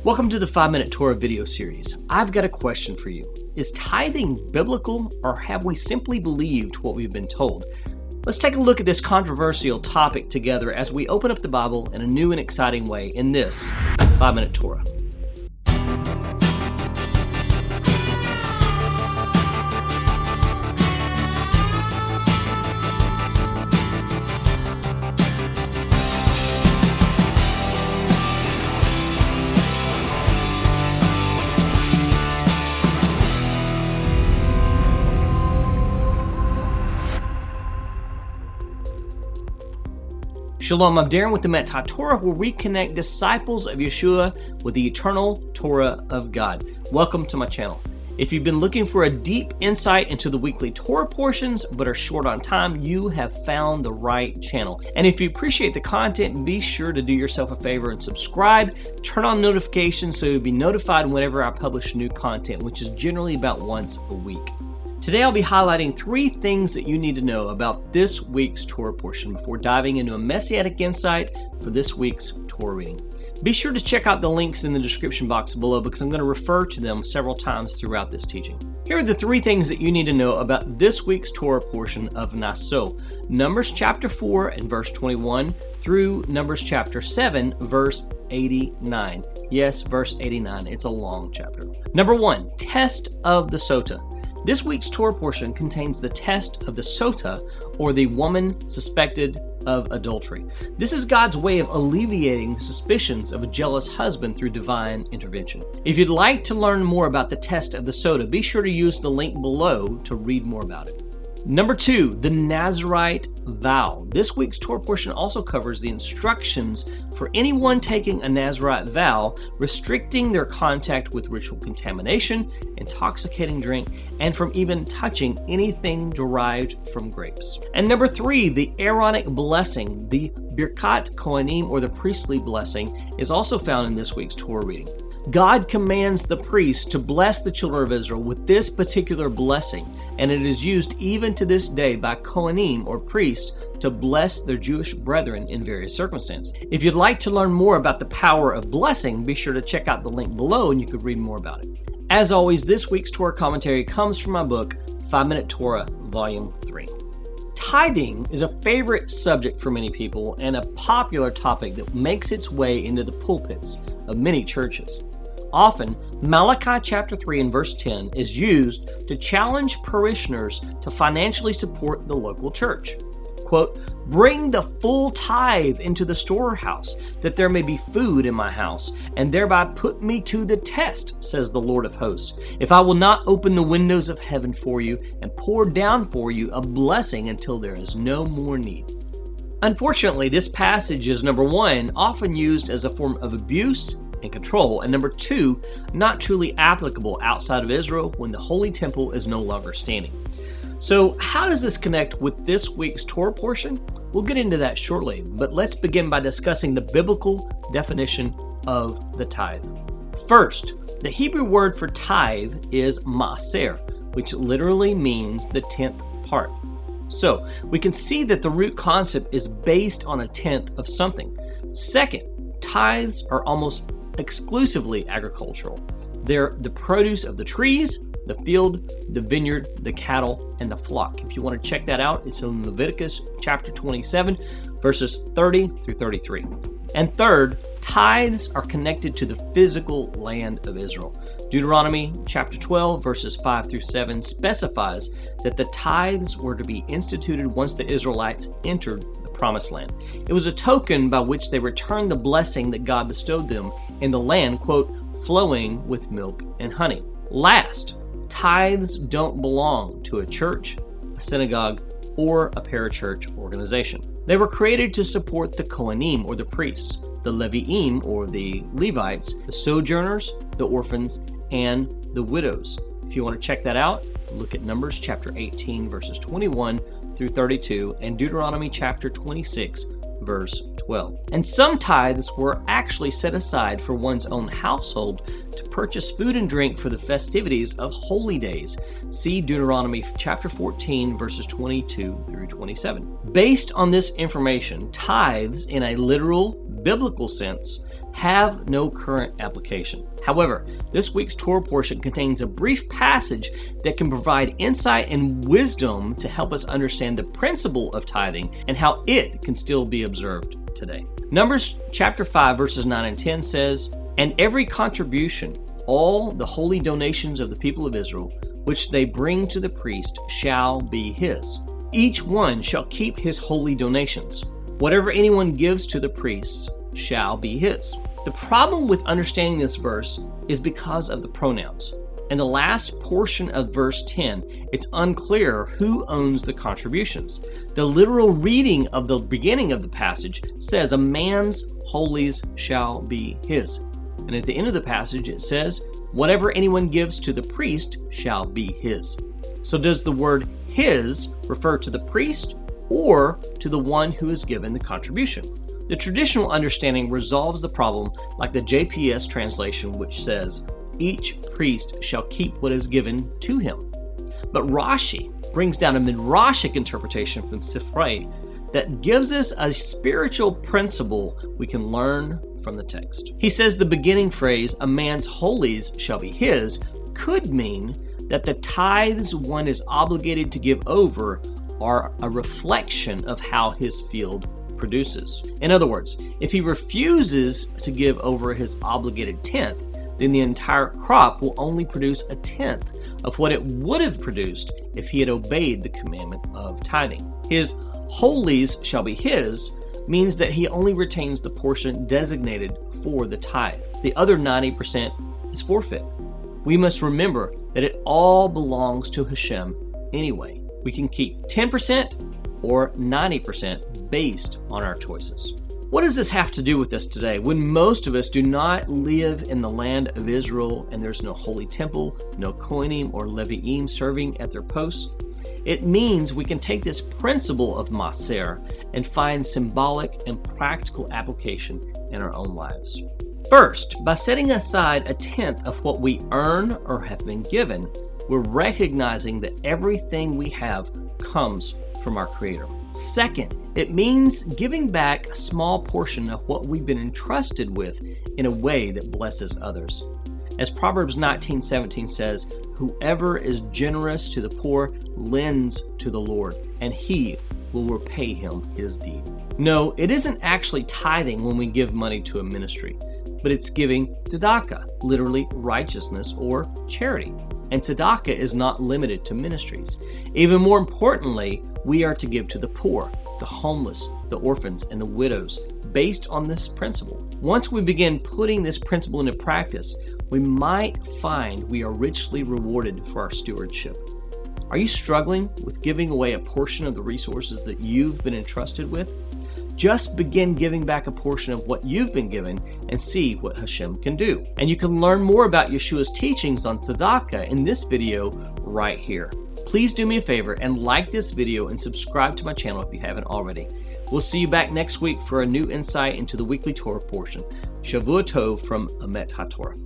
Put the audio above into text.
Welcome to the 5-Minute Torah video series. I've got a question for you. Is tithing biblical, or have we simply believed what we've been told? Let's take a look at this controversial topic together as we open up the Bible in a new and exciting way in this 5-Minute Torah. Shalom, I'm Darren with the Emet HaTorah, where we connect disciples of Yeshua with the eternal Torah of God. Welcome to my channel. If you've been looking for a deep insight into the weekly Torah portions but are short on time, you have found the right channel. And if you appreciate the content, be sure to do yourself a favor and subscribe, turn on notifications so you'll be notified whenever I publish new content, which is generally about once a week. Today I'll be highlighting 3 things that you need to know about this week's Torah portion before diving into a Messianic insight for this week's Torah reading. Be sure to check out the links in the description box below because I'm going to refer to them several times throughout this teaching. Here are the 3 things that you need to know about this week's Torah portion of Nasso. Numbers chapter 4 and verse 21 through Numbers chapter 7 verse 89. Yes, verse 89. It's a long chapter. Number 1, test of the sota. This week's Torah portion contains the test of the sota, or the woman suspected of adultery. This is God's way of alleviating the suspicions of a jealous husband through divine intervention. If you'd like to learn more about the test of the sota, be sure to use the link below to read more about it. Number 2, the Nazirite vow. This week's Torah portion also covers the instructions for anyone taking a Nazirite vow, restricting their contact with ritual contamination, intoxicating drink, and from even touching anything derived from grapes. And number 3, the Aaronic blessing, the Birkat Kohanim, or the priestly blessing, is also found in this week's Torah reading. God commands the priests to bless the children of Israel with this particular blessing, and it is used even to this day by Kohanim, or priests, to bless their Jewish brethren in various circumstances. If you'd like to learn more about the power of blessing, be sure to check out the link below and you can read more about it. As always, this week's Torah commentary comes from my book, 5-Minute Torah, Volume 3. Tithing is a favorite subject for many people and a popular topic that makes its way into the pulpits of many churches. Often, Malachi chapter 3 and verse 10 is used to challenge parishioners to financially support the local church. Quote, "Bring the full tithe into the storehouse, that there may be food in my house, and thereby put me to the test, says the Lord of hosts, if I will not open the windows of heaven for you and pour down for you a blessing until there is no more need." Unfortunately, this passage is, number 1, often used as a form of abuse and control, and number 2, not truly applicable outside of Israel when the Holy Temple is no longer standing. So how does this connect with this week's Torah portion? We'll get into that shortly, but let's begin by discussing the biblical definition of the tithe. First, the Hebrew word for tithe is maaser, which literally means the 10th part. So we can see that the root concept is based on a tenth of something. Second, tithes are almost exclusively agricultural. They're the produce of the trees, the field, the vineyard, the cattle, and the flock. If you want to check that out, it's in Leviticus chapter 27, verses 30 through 33. And third, tithes are connected to the physical land of Israel. Deuteronomy chapter 12, verses 5 through 7 specifies that the tithes were to be instituted once the Israelites entered the promised land. It was a token by which they returned the blessing that God bestowed them in the land, quote, flowing with milk and honey. Last, tithes don't belong to a church, a synagogue, or a parachurch organization. They were created to support the Kohanim, or the priests, the Leviim, or the Levites, the sojourners, the orphans, and the widows. If you want to check that out, look at Numbers chapter 18, verses 21 through 32, and Deuteronomy chapter 26, verse 12. And some tithes were actually set aside for one's own household to purchase food and drink for the festivities of holy days. See Deuteronomy chapter 14, verses 22 through 27. Based on this information, tithes in a literal biblical sense have no current application. However, this week's Torah portion contains a brief passage that can provide insight and wisdom to help us understand the principle of tithing and how it can still be observed today. Numbers chapter 5 verses 9 and 10 says, "And every contribution, all the holy donations of the people of Israel, which they bring to the priest, shall be his. Each one shall keep his holy donations. Whatever anyone gives to the priests shall be his." The problem with understanding this verse is because of the pronouns. In the last portion of verse 10, it's unclear who owns the contributions. The literal reading of the beginning of the passage says, "A man's holies shall be his." And at the end of the passage, it says, "Whatever anyone gives to the priest shall be his." So does the word his refer to the priest or to the one who is given the contribution? The traditional understanding resolves the problem like the JPS translation, which says, "Each priest shall keep what is given to him." But Rashi brings down a midrashic interpretation from Sifrei that gives us a spiritual principle we can learn from the text. He says the beginning phrase, "A man's holies shall be his," could mean that the tithes one is obligated to give over are a reflection of how his field produces. In other words, if he refuses to give over his obligated tenth, then the entire crop will only produce a tenth of what it would have produced if he had obeyed the commandment of tithing. His holies shall be his means that he only retains the portion designated for the tithe. The other 90% is forfeit. We must remember that it all belongs to Hashem anyway. We can keep 10% or 90% based on our choices. What does this have to do with us today when most of us do not live in the land of Israel and there's no holy temple, no kohanim or leviim serving at their posts? It means we can take this principle of maser and find symbolic and practical application in our own lives. First, by setting aside a tenth of what we earn or have been given, we're recognizing that everything we have comes from our Creator. Second, it means giving back a small portion of what we've been entrusted with in a way that blesses others. As Proverbs 19:17 says, "Whoever is generous to the poor lends to the Lord, and He will repay him his deed." No, it isn't actually tithing when we give money to a ministry, but it's giving tzedakah, literally righteousness or charity. And tzedakah is not limited to ministries. Even more importantly, we are to give to the poor, the homeless, the orphans, and the widows based on this principle. Once we begin putting this principle into practice, we might find we are richly rewarded for our stewardship. Are you struggling with giving away a portion of the resources that you've been entrusted with? Just begin giving back a portion of what you've been given and see what Hashem can do. And you can learn more about Yeshua's teachings on tzedakah in this video right here. Please do me a favor and like this video and subscribe to my channel if you haven't already. We'll see you back next week for a new insight into the weekly Torah portion. Shavua Tov from Emet HaTorah.